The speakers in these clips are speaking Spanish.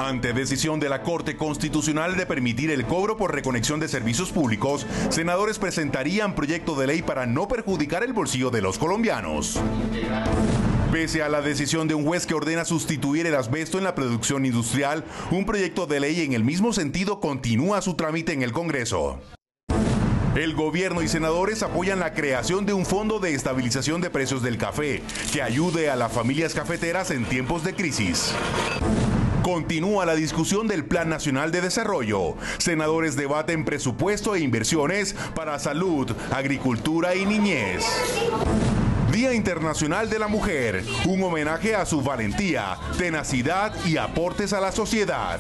Ante decisión de la Corte Constitucional de permitir el cobro por reconexión de servicios públicos, senadores presentarían proyecto de ley para no perjudicar el bolsillo de los colombianos. Pese a la decisión de un juez que ordena sustituir el asbesto en la producción industrial, un proyecto de ley en el mismo sentido continúa su trámite en el Congreso. El gobierno y senadores apoyan la creación de un fondo de estabilización de precios del café, que ayude a las familias cafeteras en tiempos de crisis. Continúa la discusión del Plan Nacional de Desarrollo. Senadores debaten presupuesto e inversiones para salud, agricultura y niñez. Día Internacional de la Mujer, un homenaje a su valentía, tenacidad y aportes a la sociedad.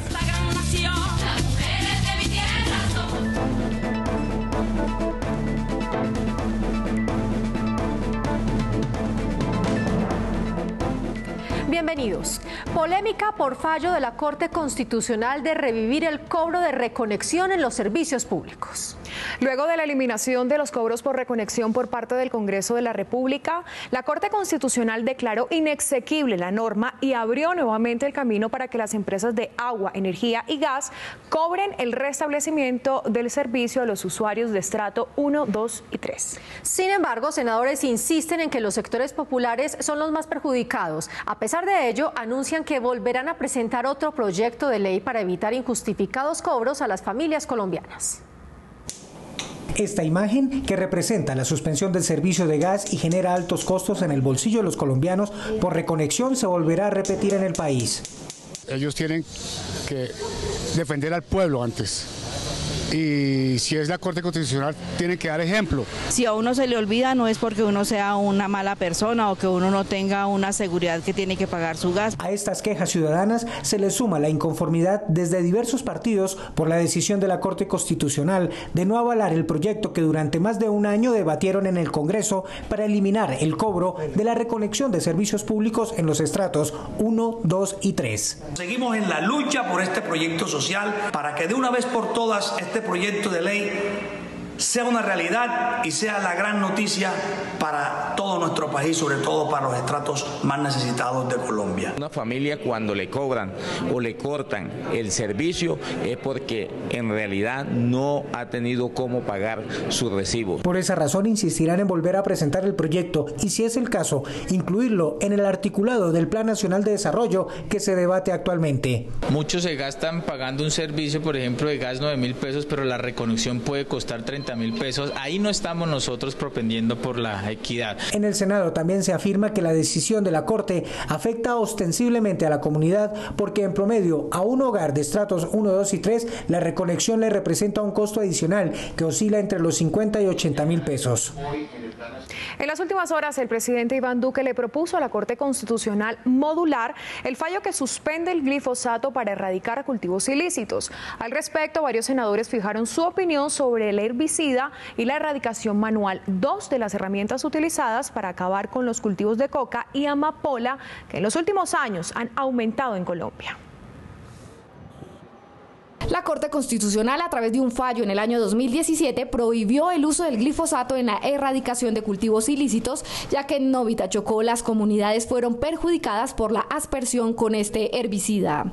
Bienvenidos. Polémica por fallo de la Corte Constitucional de revivir el cobro de reconexión en los servicios públicos. Luego de la eliminación de los cobros por reconexión por parte del Congreso de la República, la Corte Constitucional declaró inexequible la norma y abrió nuevamente el camino para que las empresas de agua, energía y gas cobren el restablecimiento del servicio a los usuarios de estrato 1, 2 y 3. Sin embargo, senadores insisten en que los sectores populares son los más perjudicados. A pesar de ello, anuncian que volverán a presentar otro proyecto de ley para evitar injustificados cobros a las familias colombianas. Esta imagen, que representa la suspensión del servicio de gas y genera altos costos en el bolsillo de los colombianos por reconexión, se volverá a repetir en el país. Ellos tienen que defender al pueblo antes. Y si es la Corte Constitucional, tienen que dar ejemplo. Si a uno se le olvida, no es porque uno sea una mala persona o que uno no tenga una seguridad que tiene que pagar su gas. A estas quejas ciudadanas se le suma la inconformidad desde diversos partidos por la decisión de la Corte Constitucional de no avalar el proyecto que durante más de un año debatieron en el Congreso para eliminar el cobro de la reconexión de servicios públicos en los estratos 1, 2 y 3. Seguimos en la lucha por este proyecto social para que de una vez por todas este proyecto de ley sea una realidad y sea la gran noticia para todo nuestro país, sobre todo para los estratos más necesitados de Colombia. Una familia, cuando le cobran o le cortan el servicio, es porque en realidad no ha tenido cómo pagar su recibo. Por esa razón insistirán en volver a presentar el proyecto y, si es el caso, incluirlo en el articulado del Plan Nacional de Desarrollo que se debate actualmente. Muchos se gastan pagando un servicio, por ejemplo, de gas 9.000 pesos, pero la reconexión puede costar 30.000 pesos. Ahí no estamos nosotros propendiendo por la equidad. En el Senado también se afirma que la decisión de la Corte afecta ostensiblemente a la comunidad porque en promedio a un hogar de estratos 1, 2 y 3 la reconexión le representa un costo adicional que oscila entre los 50 y 80.000 pesos. En las últimas horas, el presidente Iván Duque le propuso a la Corte Constitucional modular el fallo que suspende el glifosato para erradicar cultivos ilícitos. Al respecto, varios senadores fijaron su opinión sobre el herbicida y la erradicación manual, dos de las herramientas utilizadas para acabar con los cultivos de coca y amapola que en los últimos años han aumentado en Colombia. La Corte Constitucional, a través de un fallo en el año 2017, prohibió el uso del glifosato en la erradicación de cultivos ilícitos, ya que en Novita, Chocó, las comunidades fueron perjudicadas por la aspersión con este herbicida.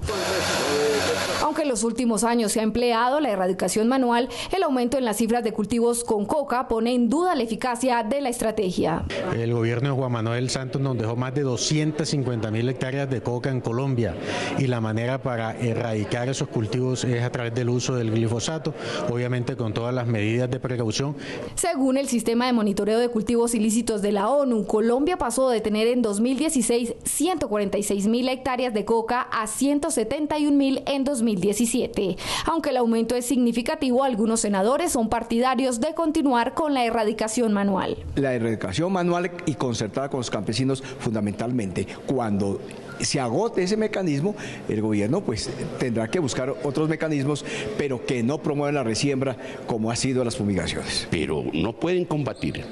Aunque en los últimos años se ha empleado la erradicación manual, el aumento en las cifras de cultivos con coca pone en duda la eficacia de la estrategia. El gobierno de Juan Manuel Santos nos dejó más de 250.000 hectáreas de coca en Colombia y la manera para erradicar esos cultivos es a través del uso del glifosato, obviamente con todas las medidas de precaución. Según el sistema de monitoreo de cultivos ilícitos de la ONU, Colombia pasó de tener en 2016 146.000 hectáreas de coca a 171.000 en 2017. Aunque el aumento es significativo, algunos senadores son partidarios de continuar con la erradicación manual. La erradicación manual y concertada con los campesinos, fundamentalmente, cuando se agote ese mecanismo, el gobierno pues tendrá que buscar otros mecanismos, pero que no promuevan la resiembra como ha sido las fumigaciones. Pero no pueden combatir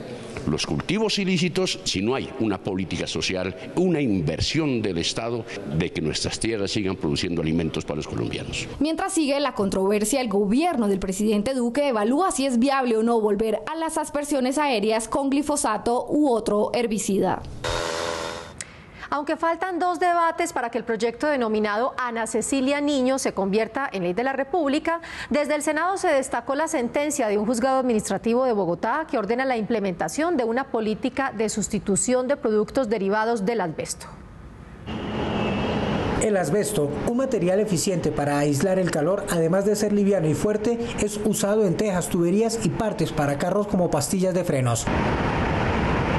los cultivos ilícitos si no hay una política social, una inversión del Estado de que nuestras tierras sigan produciendo alimentos para los colombianos. Mientras sigue la controversia, el gobierno del presidente Duque evalúa si es viable o no volver a las aspersiones aéreas con glifosato u otro herbicida. Aunque faltan 2 debates para que el proyecto denominado Ana Cecilia Niño se convierta en ley de la República, desde el Senado se destacó la sentencia de un juzgado administrativo de Bogotá que ordena la implementación de una política de sustitución de productos derivados del asbesto. El asbesto, un material eficiente para aislar el calor, además de ser liviano y fuerte, es usado en tejas, tuberías y partes para carros como pastillas de frenos.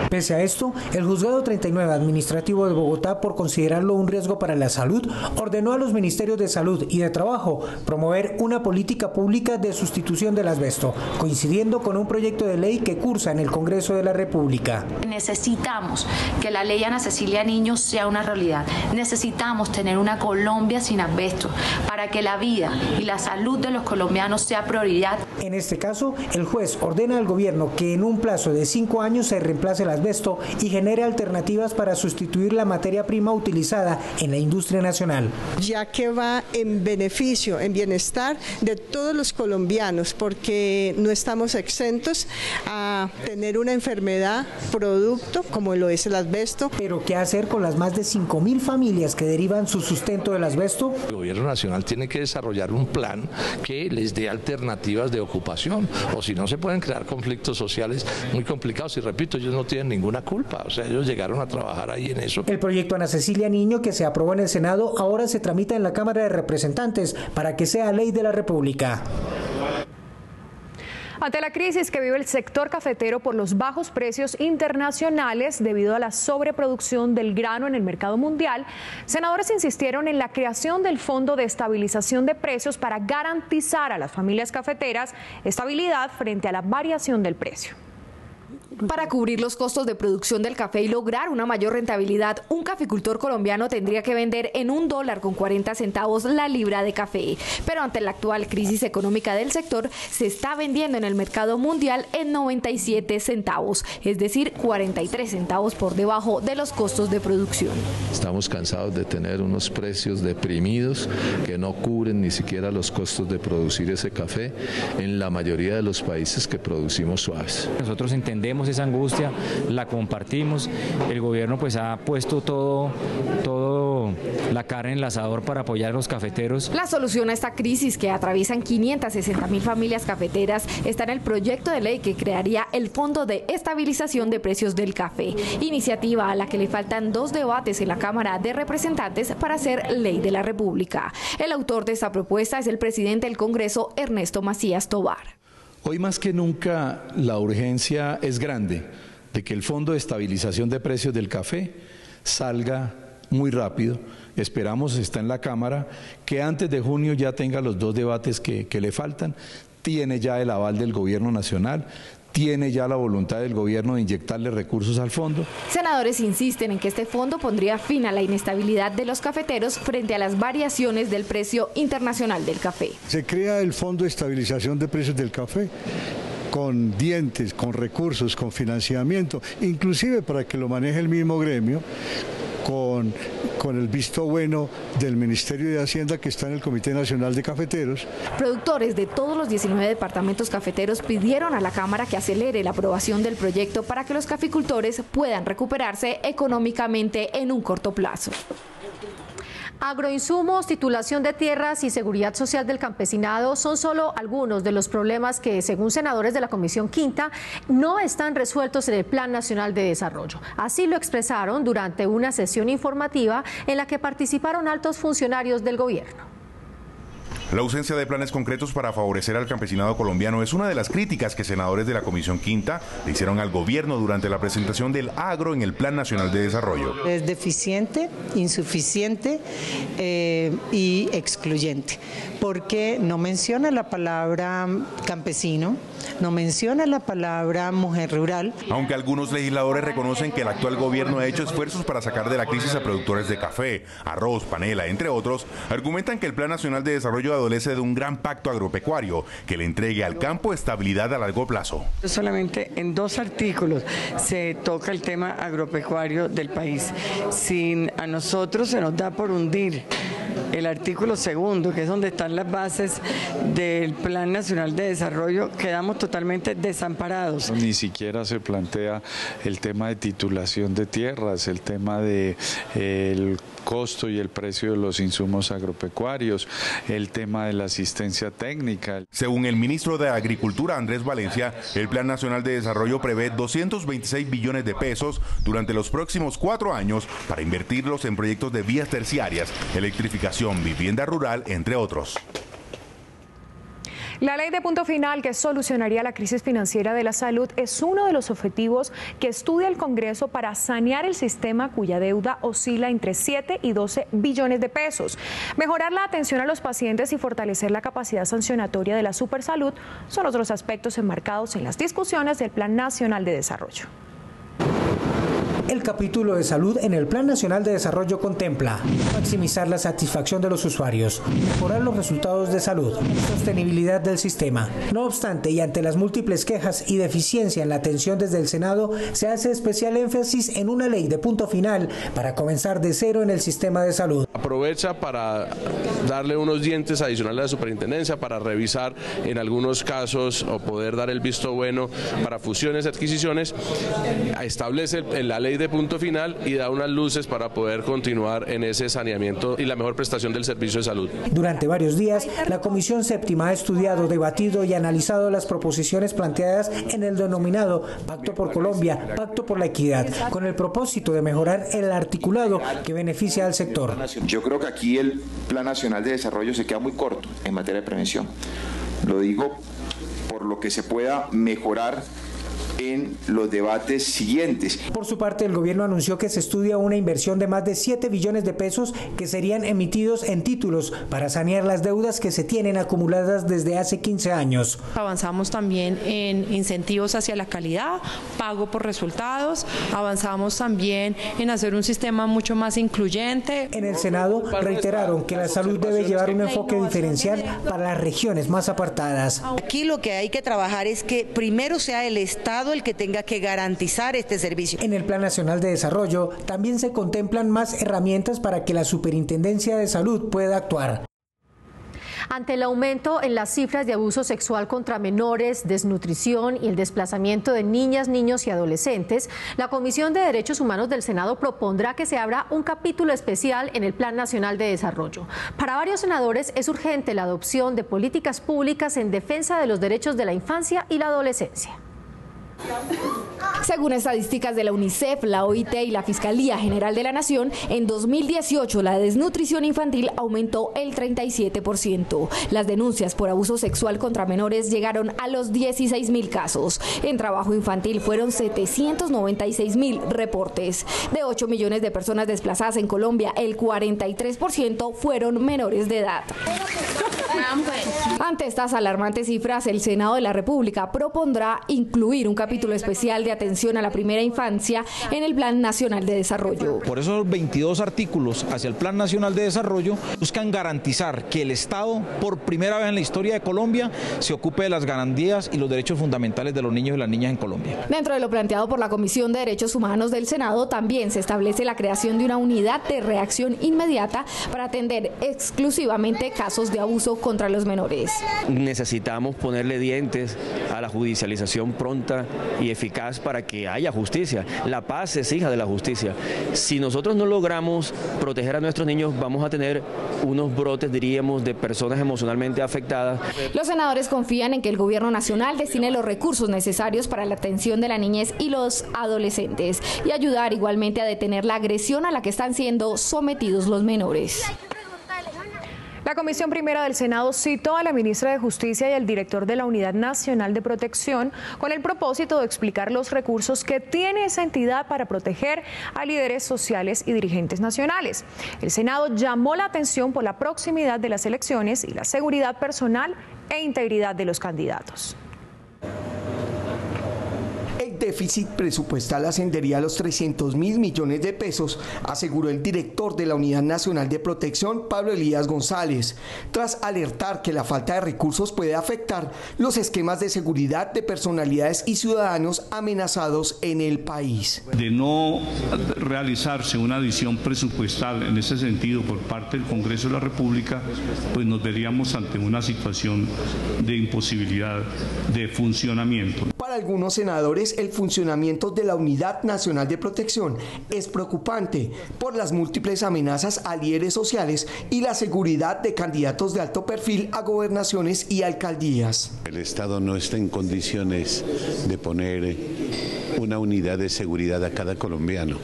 Pese a esto, el Juzgado 39 Administrativo de Bogotá, por considerarlo un riesgo para la salud, ordenó a los Ministerios de Salud y de Trabajo promover una política pública de sustitución del asbesto, coincidiendo con un proyecto de ley que cursa en el Congreso de la República. Necesitamos que la ley Ana Cecilia Niño sea una realidad. Necesitamos tener una Colombia sin asbesto para que la vida y la salud de los colombianos sea prioridad. En este caso, el juez ordena al gobierno que en un plazo de 5 años se reemplace el asbesto y genere alternativas para sustituir la materia prima utilizada en la industria nacional. Ya que va en beneficio, en bienestar de todos los colombianos, porque no estamos exentos a tener una enfermedad producto como lo es el asbesto. Pero ¿qué hacer con las más de 5.000 familias que derivan su sustento del asbesto? El gobierno nacional tiene que desarrollar un plan que les dé alternativas de ocupación, o si no se pueden crear conflictos sociales muy complicados. Y repito, ellos no tienen ninguna culpa, o sea, ellos llegaron a trabajar ahí en eso. El proyecto Ana Cecilia Niño, que se aprobó en el Senado, ahora se tramita en la Cámara de Representantes para que sea ley de la República. Ante la crisis que vive el sector cafetero por los bajos precios internacionales debido a la sobreproducción del grano en el mercado mundial, senadores insistieron en la creación del Fondo de Estabilización de Precios para garantizar a las familias cafeteras estabilidad frente a la variación del precio. Para cubrir los costos de producción del café y lograr una mayor rentabilidad, un caficultor colombiano tendría que vender en $1.40 la libra de café. Pero ante la actual crisis económica del sector, se está vendiendo en el mercado mundial en 97 centavos, es decir, 43 centavos por debajo de los costos de producción. Estamos cansados de tener unos precios deprimidos que no cubren ni siquiera los costos de producir ese café en la mayoría de los países que producimos suaves. Nosotros entendemos esa angustia, la compartimos, el gobierno pues ha puesto todo la carne en el asador para apoyar a los cafeteros. La solución a esta crisis que atraviesan 560.000 familias cafeteras está en el proyecto de ley que crearía el Fondo de Estabilización de Precios del Café, iniciativa a la que le faltan 2 debates en la Cámara de Representantes para ser ley de la República. El autor de esta propuesta es el presidente del Congreso, Ernesto Macías Tovar. Hoy más que nunca la urgencia es grande de que el Fondo de Estabilización de Precios del Café salga muy rápido. Esperamos, está en la Cámara, que antes de junio ya tenga los 2 debates que le faltan. Tiene ya el aval del Gobierno Nacional, tiene ya la voluntad del gobierno de inyectarle recursos al fondo. Senadores insisten en que este fondo pondría fin a la inestabilidad de los cafeteros frente a las variaciones del precio internacional del café. Se crea el Fondo de Estabilización de Precios del Café con dientes, con recursos, con financiamiento, inclusive para que lo maneje el mismo gremio, con el visto bueno del Ministerio de Hacienda que está en el Comité Nacional de Cafeteros. Productores de todos los 19 departamentos cafeteros pidieron a la Cámara que acelere la aprobación del proyecto para que los caficultores puedan recuperarse económicamente en un corto plazo. Agroinsumos, titulación de tierras y seguridad social del campesinado son solo algunos de los problemas que, según senadores de la Comisión Quinta, no están resueltos en el Plan Nacional de Desarrollo. Así lo expresaron durante una sesión informativa en la que participaron altos funcionarios del gobierno. La ausencia de planes concretos para favorecer al campesinado colombiano es una de las críticas que senadores de la Comisión Quinta le hicieron al gobierno durante la presentación del agro en el Plan Nacional de Desarrollo. Es deficiente, insuficiente y excluyente, porque no menciona la palabra campesino, no menciona la palabra mujer rural. Aunque algunos legisladores reconocen que el actual gobierno ha hecho esfuerzos para sacar de la crisis a productores de café, arroz, panela, entre otros, argumentan que el Plan Nacional de Desarrollo adolece de un gran pacto agropecuario que le entregue al campo estabilidad a largo plazo. Solamente en 2 artículos se toca el tema agropecuario del país. A nosotros se nos da por hundir el artículo 2, que es donde están las bases del Plan Nacional de Desarrollo, quedamos totalmente desamparados. Ni siquiera se plantea el tema de titulación de tierras, el tema de el costo y el precio de los insumos agropecuarios, el tema de la asistencia técnica. Según el ministro de Agricultura, Andrés Valencia, el Plan Nacional de Desarrollo prevé 226 billones de pesos durante los próximos 4 años para invertirlos en proyectos de vías terciarias, electrificación, vivienda rural, entre otros. La ley de punto final que solucionaría la crisis financiera de la salud es uno de los objetivos que estudia el Congreso para sanear el sistema cuya deuda oscila entre 7 y 12 billones de pesos. Mejorar la atención a los pacientes y fortalecer la capacidad sancionatoria de la supersalud son otros aspectos enmarcados en las discusiones del Plan Nacional de Desarrollo. El capítulo de salud en el Plan Nacional de Desarrollo contempla maximizar la satisfacción de los usuarios, mejorar los resultados de salud, sostenibilidad del sistema. No obstante, y ante las múltiples quejas y deficiencia en la atención desde el Senado, se hace especial énfasis en una ley de punto final para comenzar de cero en el sistema de salud. Aprovecha para darle unos dientes adicionales a la superintendencia, para revisar en algunos casos o poder dar el visto bueno para fusiones y adquisiciones, establece la ley de punto final y da unas luces para poder continuar en ese saneamiento y la mejor prestación del servicio de salud. Durante varios días, la Comisión Séptima ha estudiado, debatido y analizado las proposiciones planteadas en el denominado Pacto por Colombia, Pacto por la Equidad, con el propósito de mejorar el articulado que beneficia al sector. Yo creo que aquí el Plan Nacional de Desarrollo se queda muy corto en materia de prevención. Lo digo por lo que se pueda mejorar en los debates siguientes. Por su parte, el gobierno anunció que se estudia una inversión de más de 7 billones de pesos que serían emitidos en títulos para sanear las deudas que se tienen acumuladas desde hace 15 años. Avanzamos también en incentivos hacia la calidad, pago por resultados, avanzamos también en hacer un sistema mucho más incluyente. En el Senado reiteraron que la salud debe llevar un enfoque diferencial para las regiones más apartadas. Aquí lo que hay que trabajar es que primero sea el Estado el que tenga que garantizar este servicio. En el Plan Nacional de Desarrollo también se contemplan más herramientas para que la Superintendencia de Salud pueda actuar. Ante el aumento en las cifras de abuso sexual contra menores, desnutrición y el desplazamiento de niñas, niños y adolescentes, la Comisión de Derechos Humanos del Senado propondrá que se abra un capítulo especial en el Plan Nacional de Desarrollo. Para varios senadores es urgente la adopción de políticas públicas en defensa de los derechos de la infancia y la adolescencia. Según estadísticas de la UNICEF, la OIT y la Fiscalía General de la Nación, en 2018 la desnutrición infantil aumentó el 37%. Las denuncias por abuso sexual contra menores llegaron a los 16.000 casos. En trabajo infantil fueron 796.000 reportes. De 8 millones de personas desplazadas en Colombia, el 43% fueron menores de edad. Ante estas alarmantes cifras, el Senado de la República propondrá incluir un capítulo especial de atención a la primera infancia en el Plan Nacional de Desarrollo. Por eso los 22 artículos hacia el Plan Nacional de Desarrollo buscan garantizar que el Estado, por primera vez en la historia de Colombia, se ocupe de las garantías y los derechos fundamentales de los niños y las niñas en Colombia. Dentro de lo planteado por la Comisión de Derechos Humanos del Senado, también se establece la creación de una unidad de reacción inmediata para atender exclusivamente casos de abuso contra los menores. Necesitamos ponerle dientes a la judicialización pronta y eficaz para que haya justicia. La paz es hija de la justicia. Si nosotros no logramos proteger a nuestros niños, vamos a tener unos brotes, diríamos, de personas emocionalmente afectadas. Los senadores confían en que el gobierno nacional destine los recursos necesarios para la atención de la niñez y los adolescentes y ayudar igualmente a detener la agresión a la que están siendo sometidos los menores. La Comisión Primera del Senado citó a la ministra de Justicia y al director de la Unidad Nacional de Protección con el propósito de explicar los recursos que tiene esa entidad para proteger a líderes sociales y dirigentes nacionales. El Senado llamó la atención por la proximidad de las elecciones y la seguridad personal e integridad de los candidatos. déficit presupuestal ascendería a los 300.000 millones de pesos, aseguró el director de la Unidad Nacional de Protección, Pablo Elías González, tras alertar que la falta de recursos puede afectar los esquemas de seguridad de personalidades y ciudadanos amenazados en el país. De no realizarse una adición presupuestal en ese sentido por parte del Congreso de la República, pues nos veríamos ante una situación de imposibilidad de funcionamiento. Para algunos senadores, el funcionamiento de la Unidad Nacional de Protección es preocupante por las múltiples amenazas a líderes sociales y la seguridad de candidatos de alto perfil a gobernaciones y alcaldías. El Estado no está en condiciones de poner una unidad de seguridad a cada colombiano.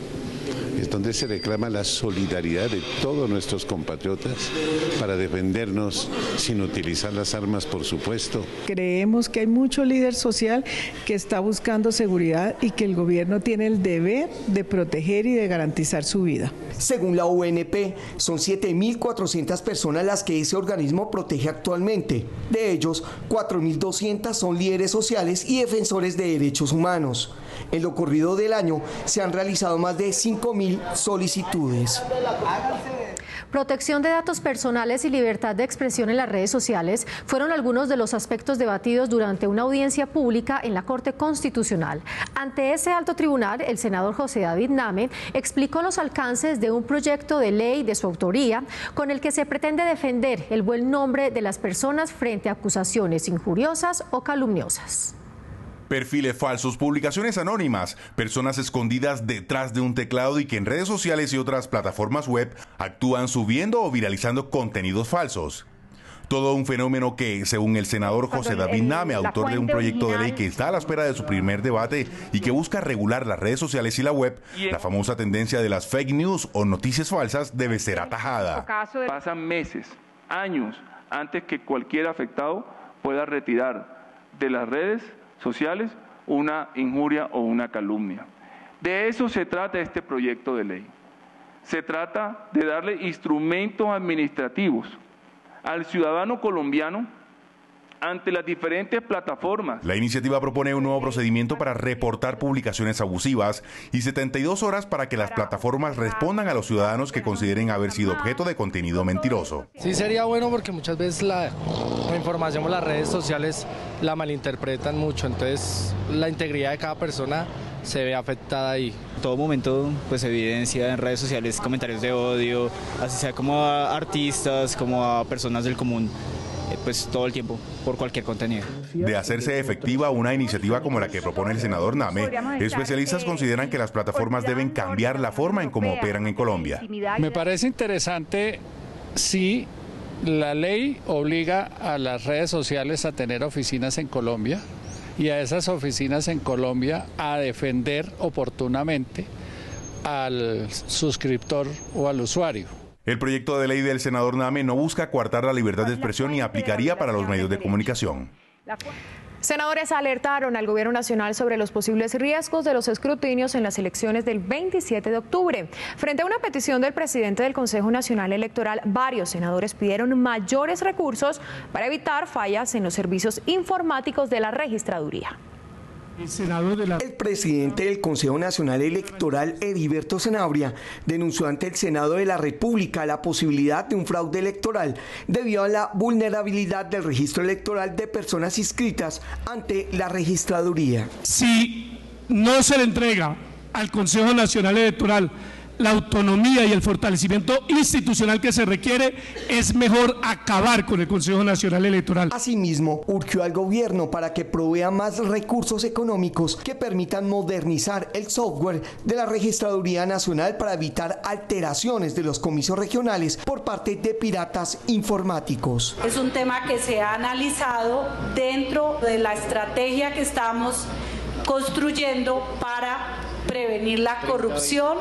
Es donde se reclama la solidaridad de todos nuestros compatriotas para defendernos sin utilizar las armas, por supuesto. Creemos que hay mucho líder social que está buscando seguridad y que el gobierno tiene el deber de proteger y de garantizar su vida. Según la UNP, son 7.400 personas las que ese organismo protege actualmente. De ellos, 4.200 son líderes sociales y defensores de derechos humanos. En lo corrido del año se han realizado más de 5.000 solicitudes. Protección de datos personales y libertad de expresión en las redes sociales fueron algunos de los aspectos debatidos durante una audiencia pública en la Corte Constitucional. Ante ese alto tribunal, el senador José David Name explicó los alcances de un proyecto de ley de su autoría con el que se pretende defender el buen nombre de las personas frente a acusaciones injuriosas o calumniosas. Perfiles falsos, publicaciones anónimas, personas escondidas detrás de un teclado y que en redes sociales y otras plataformas web actúan subiendo o viralizando contenidos falsos. Todo un fenómeno que, según el senador José David Name, autor de un proyecto de ley que está a la espera de su primer debate y que busca regular las redes sociales y la web, la famosa tendencia de las fake news o noticias falsas debe ser atajada. Pasan meses, años, antes que cualquier afectado pueda retirar de las redes sociales una injuria o una calumnia. De eso se trata este proyecto de ley. Se trata de darle instrumentos administrativos al ciudadano colombiano ante las diferentes plataformas. La iniciativa propone un nuevo procedimiento para reportar publicaciones abusivas y 72 horas para que las plataformas respondan a los ciudadanos que consideren haber sido objeto de contenido mentiroso. Sí, sería bueno porque muchas veces la información por las redes sociales la malinterpretan mucho, entonces la integridad de cada persona se ve afectada ahí. En todo momento pues evidencia en redes sociales comentarios de odio, así sea como a artistas, como a personas del común, pues todo el tiempo, por cualquier contenido. De hacerse efectiva una iniciativa como la que propone el senador Name, especialistas consideran que las plataformas deben cambiar la forma en cómo operan en Colombia. Me parece interesante si la ley obliga a las redes sociales a tener oficinas en Colombia y a esas oficinas en Colombia a defender oportunamente al suscriptor o al usuario. El proyecto de ley del senador Name no busca coartar la libertad de expresión ni aplicaría para los medios de comunicación. Senadores alertaron al Gobierno Nacional sobre los posibles riesgos de los escrutinios en las elecciones del 27 de octubre. Frente a una petición del presidente del Consejo Nacional Electoral, varios senadores pidieron mayores recursos para evitar fallas en los servicios informáticos de la registraduría. El presidente del Consejo Nacional Electoral, Heriberto Sanabria, denunció ante el Senado de la República la posibilidad de un fraude electoral debido a la vulnerabilidad del registro electoral de personas inscritas ante la registraduría. Si no se le entrega al Consejo Nacional Electoral la autonomía y el fortalecimiento institucional que se requiere, es mejor acabar con el Consejo Nacional Electoral. Asimismo, urgió al gobierno para que provea más recursos económicos que permitan modernizar el software de la Registraduría Nacional para evitar alteraciones de los comicios regionales por parte de piratas informáticos. Es un tema que se ha analizado dentro de la estrategia que estamos construyendo para prevenir la corrupción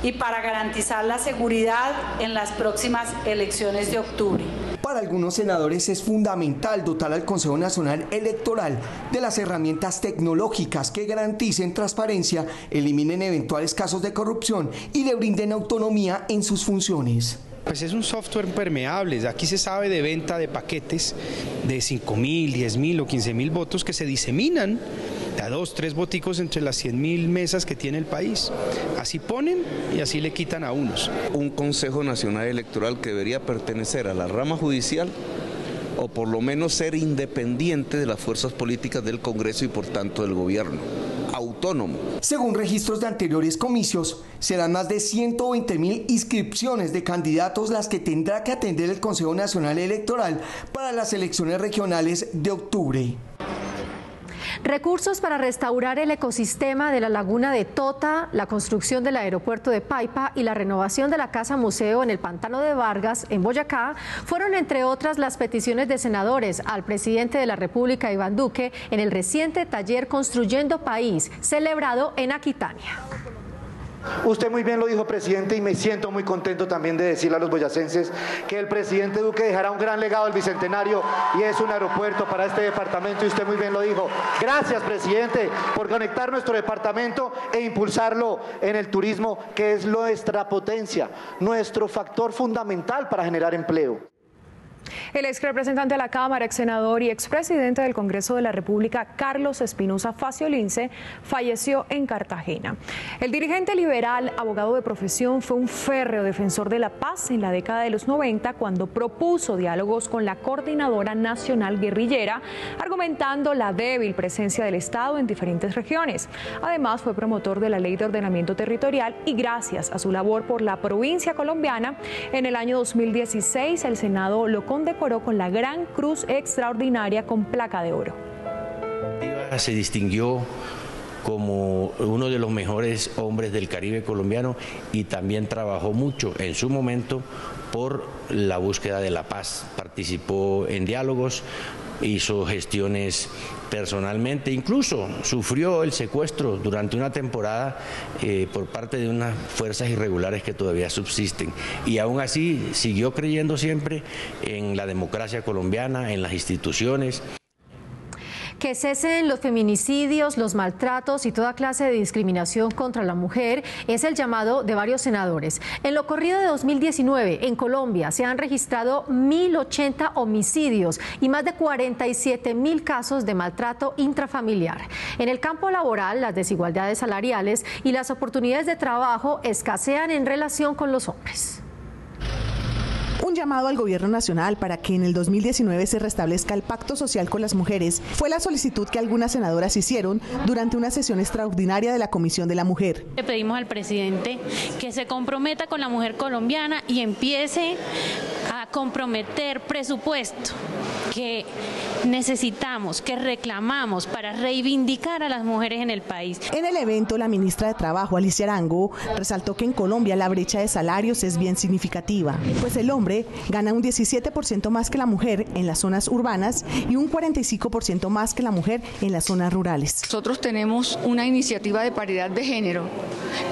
y para garantizar la seguridad en las próximas elecciones de octubre. Para algunos senadores es fundamental dotar al Consejo Nacional Electoral de las herramientas tecnológicas que garanticen transparencia, eliminen eventuales casos de corrupción y le brinden autonomía en sus funciones. Pues es un software permeable, aquí se sabe de venta de paquetes de 5.000, 10.000 o 15.000 votos que se diseminan da 2, 3 voticos entre las 100.000 mesas que tiene el país. Así ponen y así le quitan a unos. Un Consejo Nacional Electoral que debería pertenecer a la rama judicial o por lo menos ser independiente de las fuerzas políticas del Congreso y por tanto del gobierno. Autónomo. Según registros de anteriores comicios, serán más de 120.000 inscripciones de candidatos las que tendrá que atender el Consejo Nacional Electoral para las elecciones regionales de octubre. Recursos para restaurar el ecosistema de la laguna de Tota, la construcción del aeropuerto de Paipa y la renovación de la casa museo en el pantano de Vargas, en Boyacá, fueron entre otras las peticiones de senadores al presidente de la República, Iván Duque, en el reciente taller Construyendo País, celebrado en Aquitania. Usted muy bien lo dijo, presidente, y me siento muy contento también de decirle a los boyacenses que el presidente Duque dejará un gran legado del Bicentenario y es un aeropuerto para este departamento, y usted muy bien lo dijo. Gracias, presidente, por conectar nuestro departamento e impulsarlo en el turismo, que es nuestra potencia, nuestro factor fundamental para generar empleo. El ex representante de la Cámara, ex senador y expresidente del Congreso de la República, Carlos Espinosa Facio Lince, falleció en Cartagena. El dirigente liberal, abogado de profesión, fue un férreo defensor de la paz en la década de los 90, cuando propuso diálogos con la Coordinadora Nacional Guerrillera, argumentando la débil presencia del Estado en diferentes regiones. Además, fue promotor de la Ley de Ordenamiento Territorial y, gracias a su labor por la provincia colombiana, en el año 2016 el Senado lo condecoró con la Gran Cruz Extraordinaria con placa de oro. Se distinguió como uno de los mejores hombres del Caribe colombiano y también trabajó mucho en su momento por la búsqueda de la paz. Participó en diálogos, hizo gestiones personalmente, incluso sufrió el secuestro durante una temporada por parte de unas fuerzas irregulares que todavía subsisten, y aún así siguió creyendo siempre en la democracia colombiana, en las instituciones. Que cesen los feminicidios, los maltratos y toda clase de discriminación contra la mujer es el llamado de varios senadores. En lo corrido de 2019, en Colombia se han registrado 1.080 homicidios y más de 47.000 casos de maltrato intrafamiliar. En el campo laboral, las desigualdades salariales y las oportunidades de trabajo escasean en relación con los hombres. Un llamado al gobierno nacional para que en el 2019 se restablezca el pacto social con las mujeres fue la solicitud que algunas senadoras hicieron durante una sesión extraordinaria de la Comisión de la Mujer. Le pedimos al presidente que se comprometa con la mujer colombiana y empiece a comprometer presupuesto que necesitamos, que reclamamos para reivindicar a las mujeres en el país. En el evento, la ministra de Trabajo, Alicia Arango, resaltó que en Colombia la brecha de salarios es bien significativa, pues el hombre gana un 17% más que la mujer en las zonas urbanas y un 45% más que la mujer en las zonas rurales. Nosotros tenemos una iniciativa de paridad de género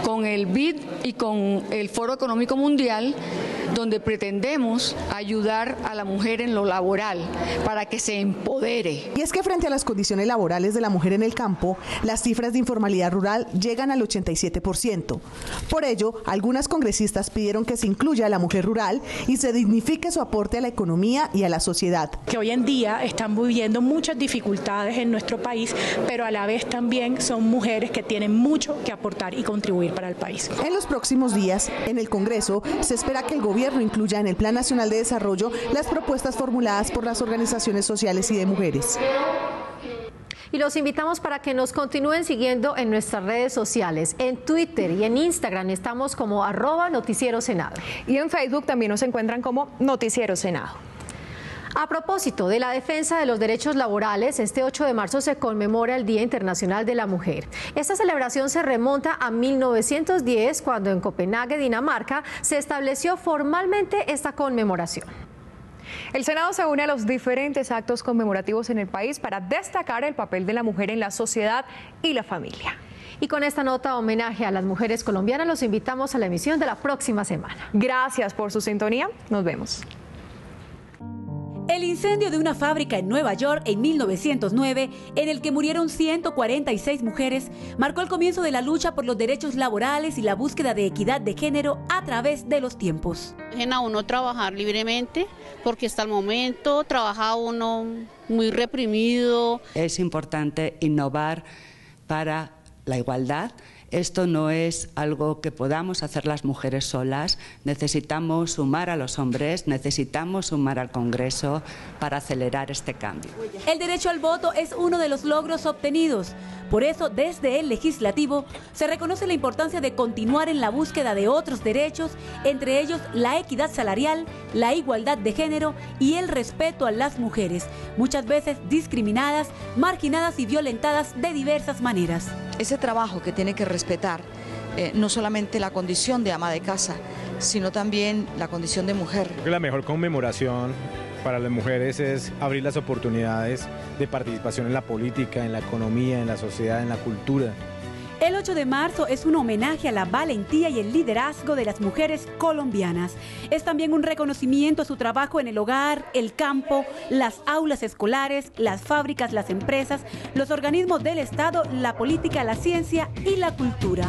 con el BID y con el Foro Económico Mundial, donde pretendemos ayudar a la mujer en lo laboral para que se empodere. Y es que frente a las condiciones laborales de la mujer en el campo, las cifras de informalidad rural llegan al 87%. Por ello, algunas congresistas pidieron que se incluya a la mujer rural y se dignifique su aporte a la economía y a la sociedad. Que hoy en día están viviendo muchas dificultades en nuestro país, pero a la vez también son mujeres que tienen mucho que aportar y contribuir para el país. En los próximos días, en el Congreso, se espera que el gobierno incluya en el Plan Nacional de Desarrollo las propuestas formuladas por las organizaciones sociales y de mujeres. Y los invitamos para que nos continúen siguiendo en nuestras redes sociales. En Twitter y en Instagram estamos como @NoticieroSenado. Y en Facebook también nos encuentran como Noticiero Senado. A propósito de la defensa de los derechos laborales, este 8 de marzo se conmemora el Día Internacional de la Mujer. Esta celebración se remonta a 1910, cuando en Copenhague, Dinamarca, se estableció formalmente esta conmemoración. El Senado se une a los diferentes actos conmemorativos en el país para destacar el papel de la mujer en la sociedad y la familia. Y con esta nota homenaje a las mujeres colombianas, los invitamos a la emisión de la próxima semana. Gracias por su sintonía. Nos vemos. El incendio de una fábrica en Nueva York en 1909, en el que murieron 146 mujeres, marcó el comienzo de la lucha por los derechos laborales y la búsqueda de equidad de género a través de los tiempos. Dejen a uno trabajar libremente, porque hasta el momento trabaja uno muy reprimido. Es importante innovar para la igualdad. Esto no es algo que podamos hacer las mujeres solas, necesitamos sumar a los hombres, necesitamos sumar al Congreso para acelerar este cambio. El derecho al voto es uno de los logros obtenidos. Por eso, desde el legislativo, se reconoce la importancia de continuar en la búsqueda de otros derechos, entre ellos la equidad salarial, la igualdad de género y el respeto a las mujeres, muchas veces discriminadas, marginadas y violentadas de diversas maneras. Ese trabajo que tiene que respetar no solamente la condición de ama de casa, sino también la condición de mujer. Creo que la mejor conmemoración para las mujeres es abrir las oportunidades de participación en la política, en la economía, en la sociedad, en la cultura. El 8 de marzo es un homenaje a la valentía y el liderazgo de las mujeres colombianas. Es también un reconocimiento a su trabajo en el hogar, el campo, las aulas escolares, las fábricas, las empresas, los organismos del Estado, la política, la ciencia y la cultura.